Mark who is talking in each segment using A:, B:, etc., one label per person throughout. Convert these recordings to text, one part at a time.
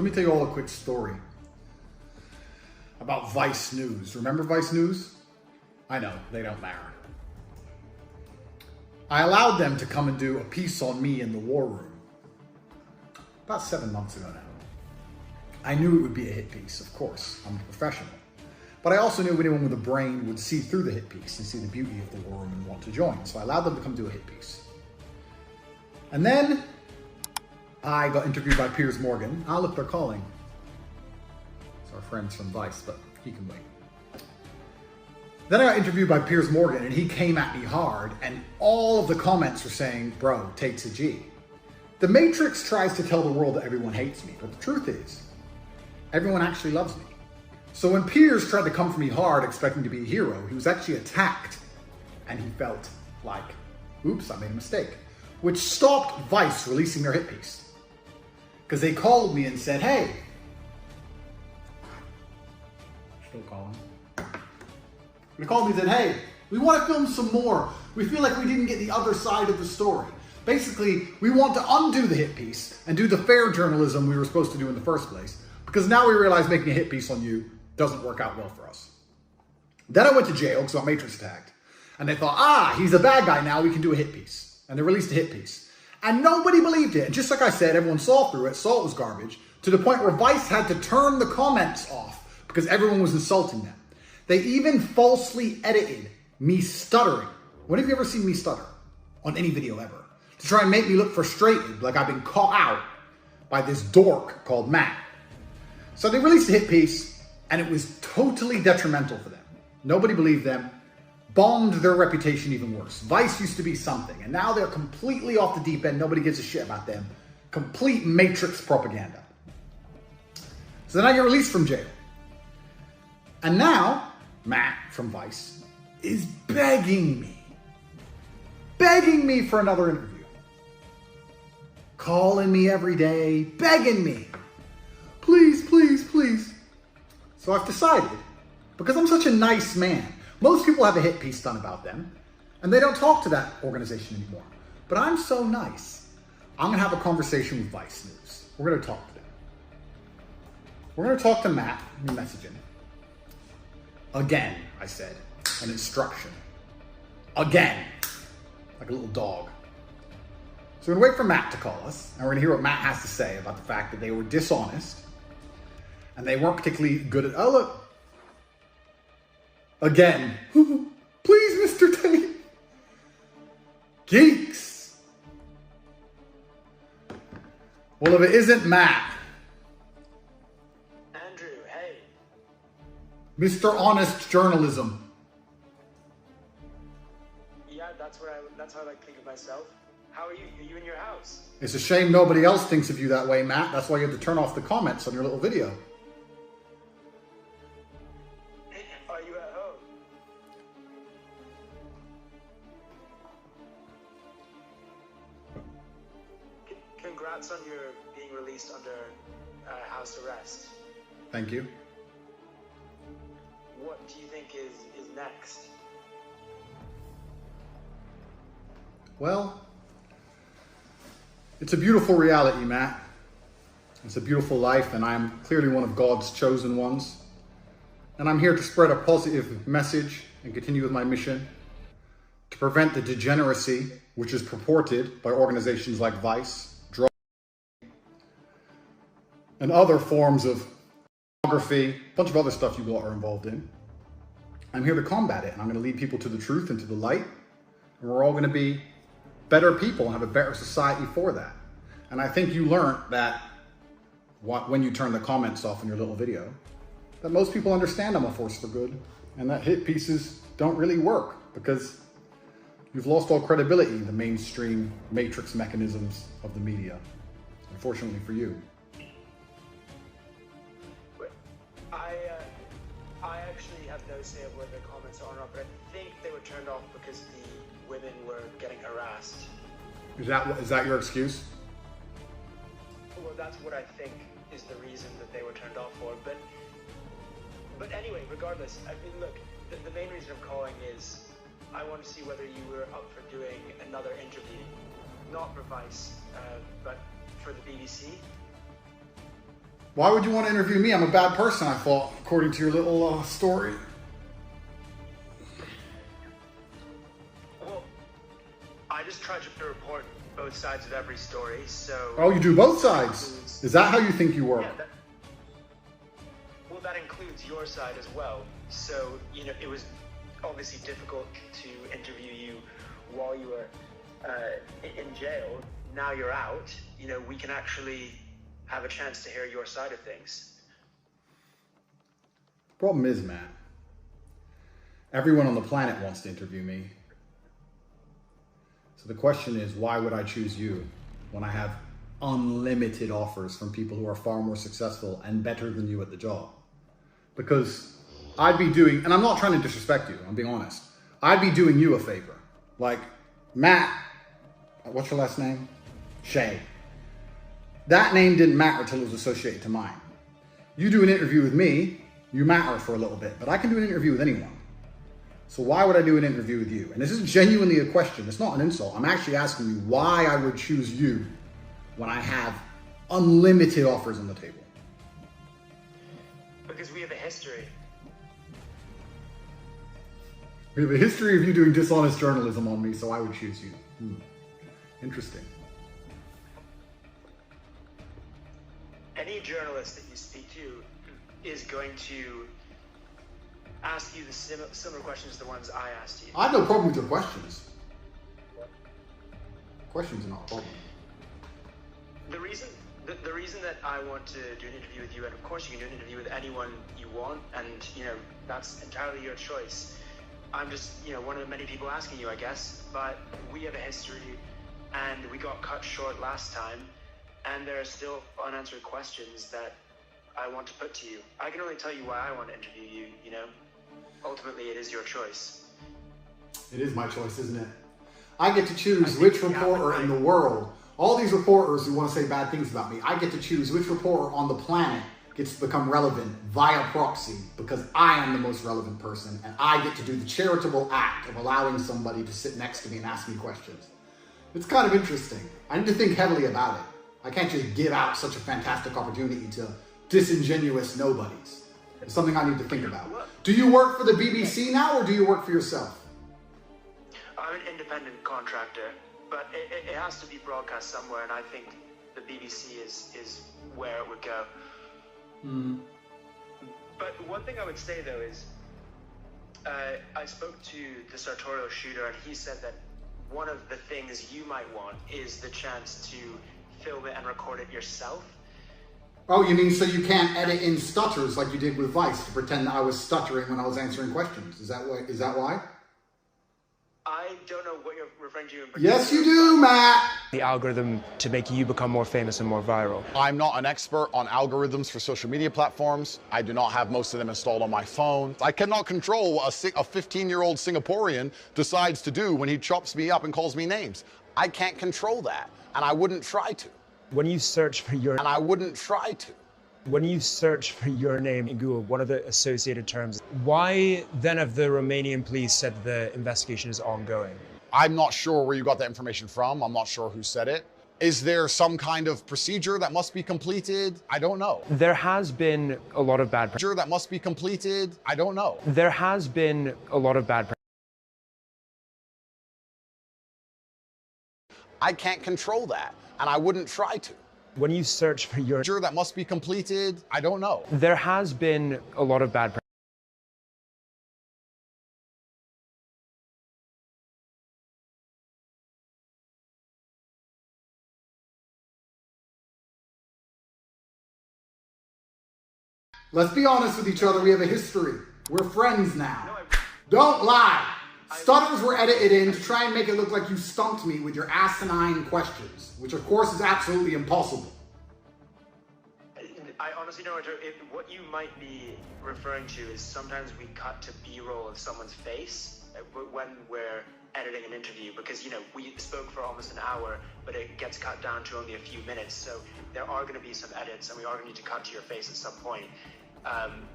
A: me tell you all a quick story about Vice News. Remember Vice News? I know, they don't matter. I allowed them to come and do a piece on me in the war room about 7 months ago now. I knew it would be a hit piece, of course. I'm a professional. But I also knew anyone with a brain would see through the hit piece and see the beauty of the war room and want to join. So I allowed them to come do a hit piece. And then I got interviewed by Piers Morgan. Ah, look, they're calling. It's our friends from Vice, but he can wait. Then I got interviewed by Piers Morgan, and he came at me hard, and all of the comments were saying, bro, takes a G. The Matrix tries to tell the world that everyone hates me, but the truth is, everyone actually loves me. So when Piers tried to come for me hard, expecting to be a hero, he was actually attacked, and he felt like, oops, I made a mistake, which stopped Vice releasing their hit piece. Because they called me and said, hey, still calling. They called me and said, hey, we want to film some more. We feel like we didn't get the other side of the story. Basically, we want to undo the hit piece and do the fair journalism we were supposed to do in the first place, because now we realize making a hit piece on you doesn't work out well for us. Then I went to jail because I got Matrix attacked. And they thought, he's a bad guy now, we can do a hit piece. And they released a hit piece. And nobody believed it. And just like I said, everyone saw through it, saw it was garbage, to the point where Vice had to turn the comments off because everyone was insulting them. They even falsely edited me stuttering. When have you ever seen me stutter on any video ever? To try and make me look frustrated, like I've been caught out by this dork called Matt. So they released a hit piece, and it was totally detrimental for them. Nobody believed them. Bombed their reputation even worse. Vice used to be something, and now they're completely off the deep end. Nobody gives a shit about them. Complete Matrix propaganda. So then I get released from jail. And now, Matt from Vice is begging me for another interview. Calling me every day, begging me. Please, please, please. So I've decided, because I'm such a nice man, most people have a hit piece done about them, and they don't talk to that organization anymore. But I'm so nice, I'm gonna have a conversation with Vice News. We're gonna talk to them. We're gonna talk to Matt, new messaging. Again, I said, an instruction. Again, like a little dog. So we're gonna wait for Matt to call us, and we're gonna hear what Matt has to say about the fact that they were dishonest, and they weren't particularly good at, oh look, again, please, Mr. Tate. Geeks. Well, if it isn't Matt.
B: Andrew, hey.
A: Mr. Honest Journalism.
B: Yeah, that's how I like to think of myself. How are you? Are you in your house?
A: It's a shame nobody else thinks of you that way, Matt. That's why you have to turn off the comments on your little video.
B: Are you at home? Congrats on your being released under house arrest.
A: Thank you.
B: What do you think is next?
A: Well, it's a beautiful reality, Matt. It's a beautiful life, and I'm clearly one of God's chosen ones. And I'm here to spread a positive message and continue with my mission to prevent the degeneracy which is purported by organizations like Vice, drug, and other forms of pornography, a bunch of other stuff you are involved in. I'm here to combat it, and I'm going to lead people to the truth and to the light, and we're all going to be better people and have a better society for that. And I think you learned that when you turn the comments off in your little video, that most people understand I'm a force for good, and that hit pieces don't really work because you've lost all credibility in the mainstream matrix mechanisms of the media, unfortunately for you.
B: I actually have no say of whether the comments are or not, but I think they were turned off because the women were getting harassed.
A: Is that your excuse?
B: Well, that's what I think is the reason that they were turned off for. But anyway, regardless, I mean, look, the main reason I'm calling is I want to see whether you were up for doing another interview, not for Vice, but for the BBC.
A: Why would you want to interview me? I'm a bad person, I thought, according to your little story.
B: Well, I just try to report both sides of every story, so...
A: Oh, you do both sides? Is that how you think you work?
B: Yeah, well, that includes your side as well. So, you know, it was obviously difficult to interview you while you were in jail. Now you're out, you know, we can actually have a chance to hear your side of things.
A: Problem is, Matt, everyone on the planet wants to interview me. So the question is, why would I choose you when I have unlimited offers from people who are far more successful and better than you at the job? Because I'd be doing, and I'm not trying to disrespect you, I'm being honest, I'd be doing you a favor. Like, Matt, what's your last name? Shay. That name didn't matter until it was associated to mine. You do an interview with me, you matter for a little bit, but I can do an interview with anyone. So why would I do an interview with you? And this is genuinely a question. It's not an insult. I'm actually asking you why I would choose you when I have unlimited offers on the table.
B: Because we have a history.
A: We have a history of you doing dishonest journalism on me, so I would choose you. Interesting.
B: Any journalist that you speak to is going to ask you the similar questions to the ones I asked you.
A: I have no problem with your questions. Questions are not a problem.
B: The reason that I want to do an interview with you, and of course you can do an interview with anyone you want, and you know, that's entirely your choice. I'm just, you know, one of the many people asking you, I guess, but we have a history and we got cut short last time, and there are still unanswered questions that I want to put to you. I can only tell you why I want to interview you, you know? Ultimately, it is your choice.
A: It is my choice, isn't it? I get to choose which reporter in the world, all these reporters who want to say bad things about me, I get to choose which reporter on the planet gets to become relevant via proxy because I am the most relevant person and I get to do the charitable act of allowing somebody to sit next to me and ask me questions. It's kind of interesting. I need to think heavily about it. I can't just give out such a fantastic opportunity to disingenuous nobodies. It's something I need to think about. Do you work for the BBC now or do you work for yourself?
B: I'm an independent contractor, but it has to be broadcast somewhere, and I think the BBC is where it would go. But one thing I would say though is, I spoke to the sartorial shooter, and he said that one of the things you might want is the chance to film it and record it yourself.
A: Oh, you mean so you can't edit in stutters like you did with Vice to pretend that I was stuttering when I was answering questions? Is that why?
B: I don't know what you're referring to.
A: Yes, you do, Matt.
C: The algorithm to make you become more famous and more viral.
D: I'm not an expert on algorithms for social media platforms. I do not have most of them installed on my phone. I cannot control what a 15-year-old Singaporean decides to do when he chops me up and calls me names. I can't control that, and I wouldn't try to.
C: When you search for your...
D: And I wouldn't try to.
C: When you search for your name in Google, what are the associated terms? Why then have the Romanian police said the investigation is ongoing?
D: I'm not sure where you got that information from. I'm not sure who said it. Is there some kind of procedure that must be completed? I don't know.
C: There has been a lot of bad...
D: Procedure that must be completed? I don't know.
C: There has been a lot of bad...
D: I can't control that, and I wouldn't try to.
C: When you search for your...
D: Procedure that must be completed? I don't know.
C: There has been a lot of bad...
A: Let's be honest with each other. We have a history. We're friends now. Don't lie. Stutters were edited in to try and make it look like you stumped me with your asinine questions, which of course is absolutely impossible.
B: I honestly don't know what you might be referring to is sometimes we cut to B-roll of someone's face when we're editing an interview, because, you know, we spoke for almost an hour, but it gets cut down to only a few minutes. So there are going to be some edits, and we are going to need to cut to your face at some point.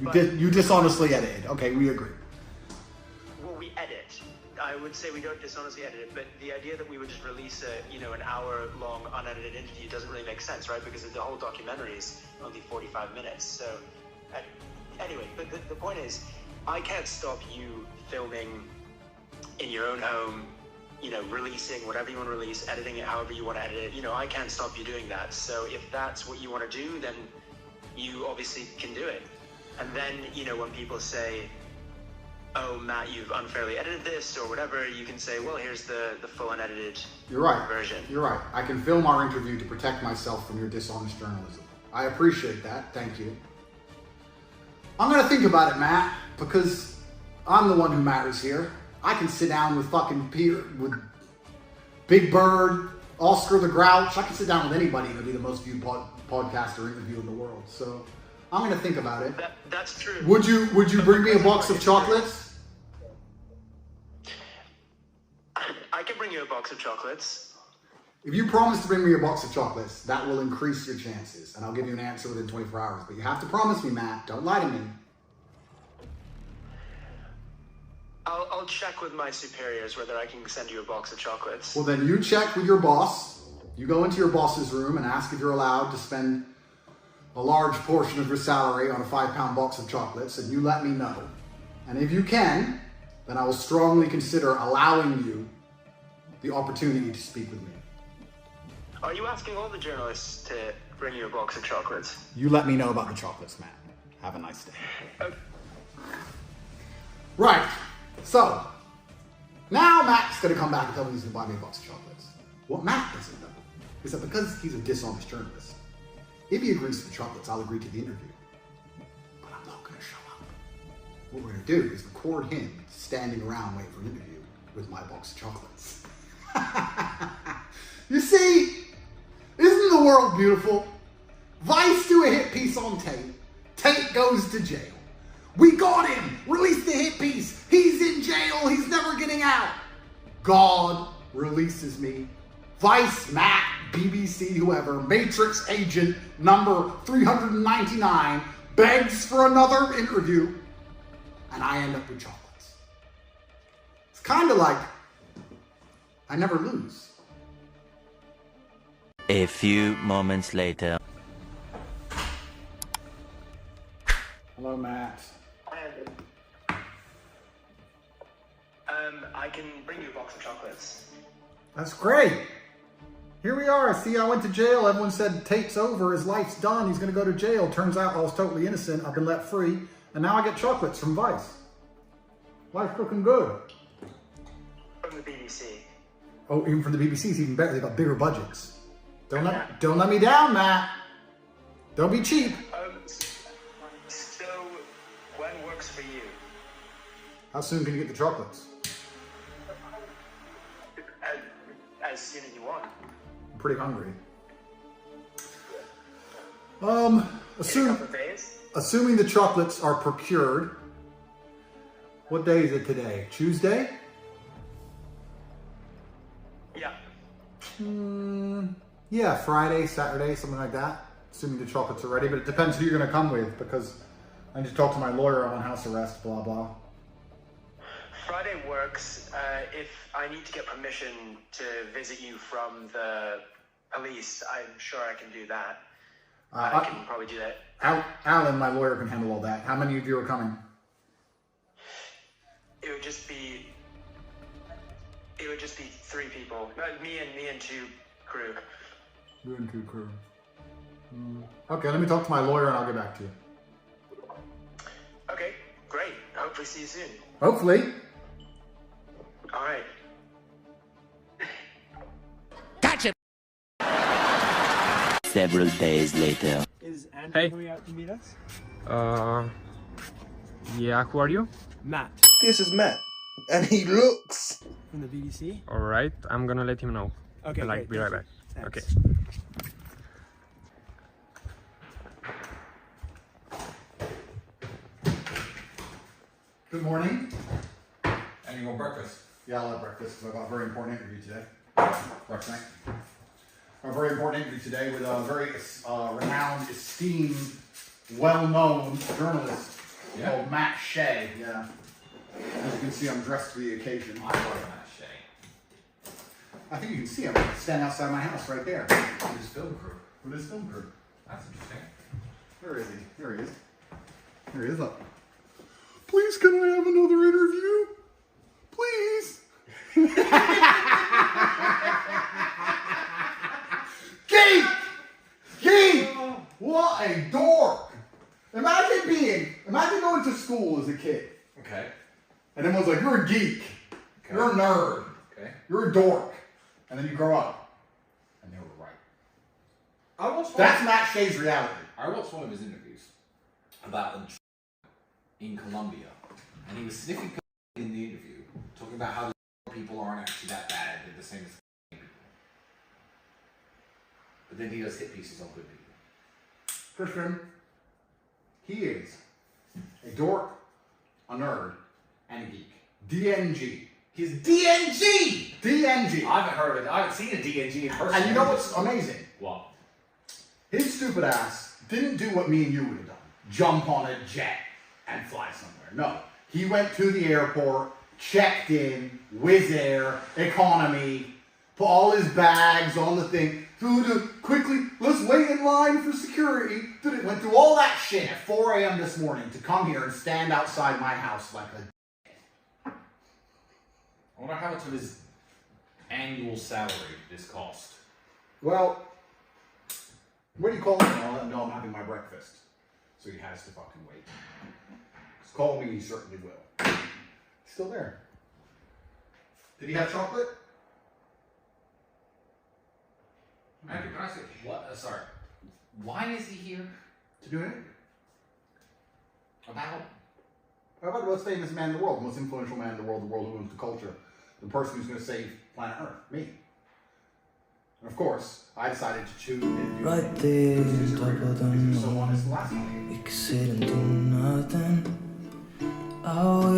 A: You dishonestly edited. Okay, we agree.
B: well, we edit. I would say we don't dishonestly edit it, but the idea that we would just release an hour-long unedited interview doesn't really make sense, right? Because the whole documentary is only 45 minutes. So, anyway, but the point is, I can't stop you filming in your own home, releasing whatever you want to release, editing it however you want to edit it. I can't stop you doing that. So if that's what you want to do, then you obviously can do it. And then, when people say, oh, Matt, you've unfairly edited this or whatever, you can say, well, here's the full unedited version.
A: You're right. I can film our interview to protect myself from your dishonest journalism. I appreciate that. Thank you. I'm going to think about it, Matt, because I'm the one who matters here. I can sit down with fucking Peter, with Big Bird, Oscar the Grouch. I can sit down with anybody and it'll be the most viewed podcast or interview in the world. So I'm going to think about it.
B: That's true.
A: Would you bring me a box of chocolates?
B: I can bring you a box of chocolates.
A: If you promise to bring me a box of chocolates, that will increase your chances. And I'll give you an answer within 24 hours. But you have to promise me, Matt. Don't lie to me.
B: I'll check with my superiors whether I can send you a box of chocolates.
A: Well, then you check with your boss. You go into your boss's room and ask if you're allowed to spend a large portion of your salary on a 5-pound box of chocolates, and you let me know. And if you can, then I will strongly consider allowing you the opportunity to speak with me.
B: Are you asking all the journalists to bring you a box of chocolates?
A: You let me know about the chocolates, Matt. Have a nice day.
B: Okay.
A: Right. So, now Matt's going to come back and tell me he's going to buy me a box of chocolates. What Matt doesn't know is that because he's a dishonest journalist, if he agrees to the chocolates, I'll agree to the interview. But I'm not going to show up. What we're going to do is record him standing around waiting for an interview with my box of chocolates. You see, isn't the world beautiful? Vice do a hit piece on Tate. Tate goes to jail. We got him! Release the hit piece! He's in jail! He's never getting out! God releases me. Vice, Matt, BBC, whoever, Matrix agent number 399 begs for another interview, and I end up with chocolates. It's kind of like I never lose.
E: A few moments later.
A: Hello, Matt.
B: I can bring you a box of chocolates.
A: That's great. Here we are. See, I went to jail. Everyone said Tate's over. His life's done. He's going to go to jail. Turns out I was totally innocent. I've been let free. And now I get chocolates from Vice. Life's looking good.
B: From the BBC.
A: Oh, even from the BBC, it's even better. They've got bigger budgets. Don't let me down, Matt. Don't be cheap.
B: So, when works for you?
A: How soon can you get the chocolates?
B: As soon as you want.
A: I'm pretty hungry. Assuming the chocolates are procured. What day is it today? Tuesday?
B: Yeah.
A: Yeah, Friday, Saturday, something like that. Assuming the chocolates are ready, but it depends who you're going to come with because I need to talk to my lawyer on house arrest, blah, blah.
B: Friday works. If I need to get permission to visit you from the police, I'm sure I can do that. I can probably do that.
A: Alan, my lawyer, can handle all that. How many of you are coming?
B: It would just be 3 people. Me and 2 crew.
A: You and 2 crew. Okay, let me talk to my lawyer and I'll get back to you.
B: Okay, great. Hopefully see you soon.
A: Hopefully.
B: All right.
E: Gotcha! Several days later.
F: Is Andrew coming out to meet us?
C: Yeah, who are you?
F: Matt.
G: This is Matt, and he looks.
F: From the BBC?
C: Alright, I'm gonna let him know.
F: Okay,
C: I'll be right back.
F: Thanks.
C: Okay.
A: Good morning.
D: And you want breakfast?
A: Yeah, I'll have breakfast because I've got a very important interview today. Breakfast night. A very important interview today with a very renowned, esteemed, well-known journalist called Matt Shea. Yeah. As you can see, I'm dressed for the occasion.
H: I like that shade.
A: I think you can see him stand outside my house right there.
H: With his film crew.
A: With his film crew.
H: That's interesting.
A: Where is he? There he is. There he is. Up. Please, can I have another interview? Please. Geek! Geek! What a dork! Imagine going to school as a kid.
H: Okay.
A: And everyone's like, you're a geek.
H: Okay.
A: You're a nerd.
H: Okay.
A: You're a dork. And then you grow up. And they were right.
H: I watched
A: That's Matt Shay's reality.
H: I watched one of his interviews about in Colombia. And he was sniffing in the interview, talking about how the people aren't actually that bad. They're the same as people. But then he does hit pieces on good people.
A: Christian, he is a dork, a nerd, and a geek. DNG.
H: He's DNG!
A: DNG.
H: I haven't heard of it. I haven't seen a DNG in person.
A: And you know what's amazing?
H: What?
A: His stupid ass didn't do what me and you would have done. Jump on a jet and fly somewhere. No. He went to the airport, checked in, Wizz Air, economy, put all his bags on the thing, quickly, let's wait in line for security. Went through all that shit at 4 a.m. this morning to come here and stand outside my house like a...
H: I wonder how much of his annual salary this cost.
A: Well, what do you call him? I'll let him know I'm having my breakfast. So he has to fucking wait. Just call me, he certainly will. Still there. Did he have chocolate?
H: Andrew, can I say, what? Sorry. Why is he here?
A: To do it?
H: About?
A: How about the most famous man in the world, the most influential man in the world who owns the culture, the person who's going to save planet Earth, me. And of course, I decided to choose
I: right there, top of the
A: so honest last night.
I: we could sit and do nothing. Oh